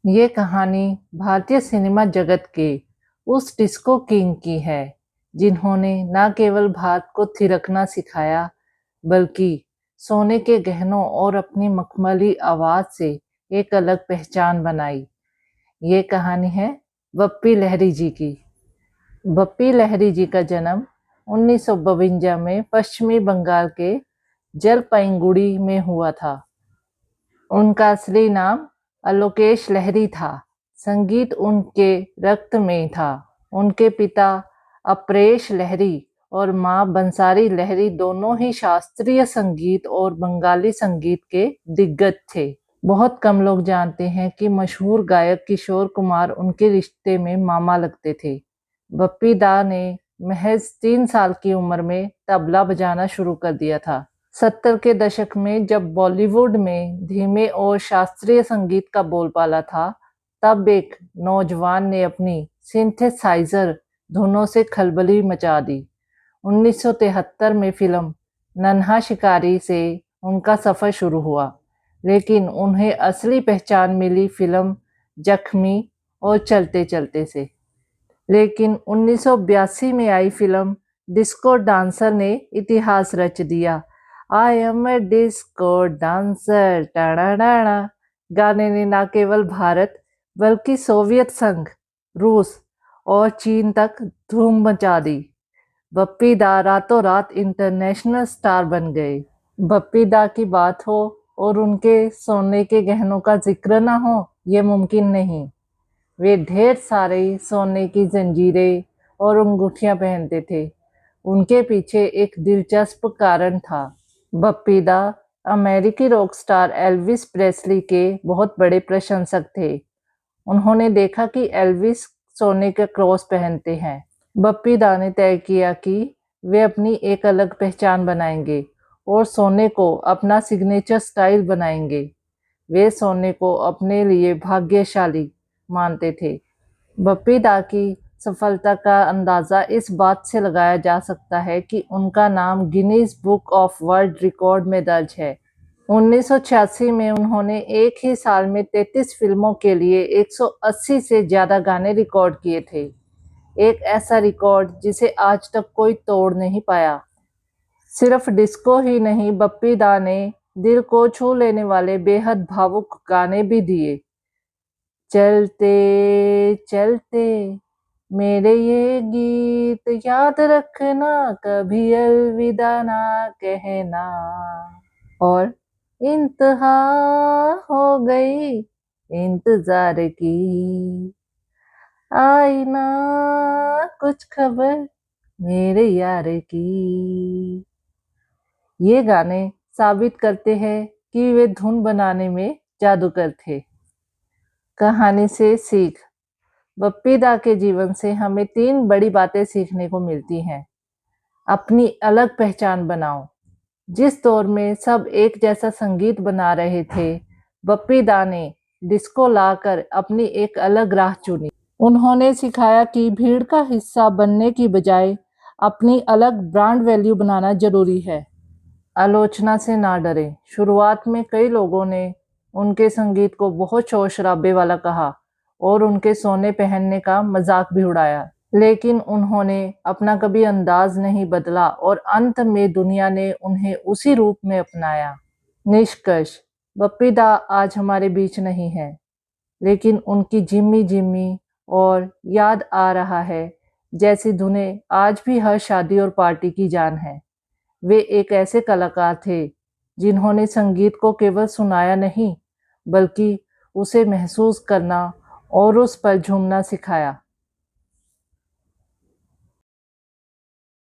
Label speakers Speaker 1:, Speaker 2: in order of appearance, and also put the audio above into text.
Speaker 1: ये कहानी भारतीय सिनेमा जगत के उस डिस्को किंग की है जिन्होंने न केवल भारत को थिरकना सिखाया बल्कि सोने के गहनों और अपनी मखमली आवाज से एक अलग पहचान बनाई। ये कहानी है बप्पी लहरी जी की। बप्पी लहरी जी का जन्म 1952 में पश्चिमी बंगाल के जलपाईगुड़ी में हुआ था। उनका असली नाम अलोकेश लहरी था। संगीत उनके रक्त में था। उनके पिता अपरेश लहरी और माँ बंसारी लहरी दोनों ही शास्त्रीय संगीत और बंगाली संगीत के दिग्गज थे। बहुत कम लोग जानते हैं कि मशहूर गायक किशोर कुमार उनके रिश्ते में मामा लगते थे। बप्पी दा ने महज 3 साल की उम्र में तबला बजाना शुरू कर दिया था। 70 के दशक में जब बॉलीवुड में धीमे और शास्त्रीय संगीत का बोलबाला था, तब एक नौजवान ने अपनी सिंथेसाइजर धुनों से खलबली मचा दी। 1973 में फिल्म नन्हा शिकारी से उनका सफर शुरू हुआ, लेकिन उन्हें असली पहचान मिली फिल्म जख्मी और चलते चलते से। लेकिन 1982 में आई फिल्म डिस्को डांसर ने इतिहास रच दिया। I am a disco dancer टाड़ा गाने ने न केवल भारत बल्कि सोवियत संघ, रूस और चीन तक धूम मचा दी। बप्पी दा रातों रात इंटरनेशनल स्टार बन गए। बप्पी दा की बात हो और उनके सोने के गहनों का जिक्र ना हो, ये मुमकिन नहीं। वे ढेर सारे सोने की जंजीरें और अंगूठियां पहनते थे। उनके पीछे एक दिलचस्प कारण था। बप्पी दा अमेरिकी रॉक स्टार एल्विस प्रेस्ली के बहुत बड़े प्रशंसक थे। उन्होंने देखा कि एल्विस सोने के क्रॉस पहनते हैं। बप्पी दा ने तय किया कि वे अपनी एक अलग पहचान बनाएंगे और सोने को अपना सिग्नेचर स्टाइल बनाएंगे। वे सोने को अपने लिए भाग्यशाली मानते थे। बप्पी दा की सफलता का अंदाजा इस बात से लगाया जा सकता है कि उनका नाम Guinness book of world record में दर्ज है। 1986 में उन्होंने एक ही साल में 33 फिल्मों के लिए 180 से ज्यादा गाने रिकॉर्ड किए थे। एक ऐसा रिकॉर्ड जिसे आज तक कोई तोड़ नहीं पाया। सिर्फ डिस्को ही नहीं, बप्पी दा ने दिल को छू लेने वाले बेहद भावुक गाने भी दिए। चलते चलते मेरे ये गीत याद रखना, कभी अलविदा ना कहना, और इंतहा हो गई इंतजार की, आई ना कुछ खबर मेरे यार की। ये गाने साबित करते हैं कि वे धुन बनाने में जादूगर थे। कहानी से सीख। बप्पी दा के जीवन से हमें 3 बड़ी बातें सीखने को मिलती हैं। अपनी अलग पहचान बनाओ। जिस दौर में सब एक जैसा संगीत बना रहे थे, बप्पी दा ने डिस्को लाकर अपनी एक अलग राह चुनी। उन्होंने सिखाया कि भीड़ का हिस्सा बनने की बजाय अपनी अलग ब्रांड वैल्यू बनाना जरूरी है। आलोचना से ना डरें। शुरुआत में कई लोगों ने उनके संगीत को बहुत शोर शराबे वाला कहा और उनके सोने पहनने का मजाक भी उड़ाया, लेकिन उन्होंने अपना कभी अंदाज नहीं बदला और अंत में दुनिया ने उन्हें उसी रूप में अपनाया। निष्कर्ष, बप्पी दा आज हमारे बीच नहीं है, लेकिन उनकी जिम्मी जिम्मी और याद आ रहा है जैसी धुनें आज भी हर शादी और पार्टी की जान है। वे एक ऐसे कलाकार थे जिन्होंने संगीत को केवल सुनाया नहीं, बल्कि उसे महसूस करना और उस पर झूमना सिखाया।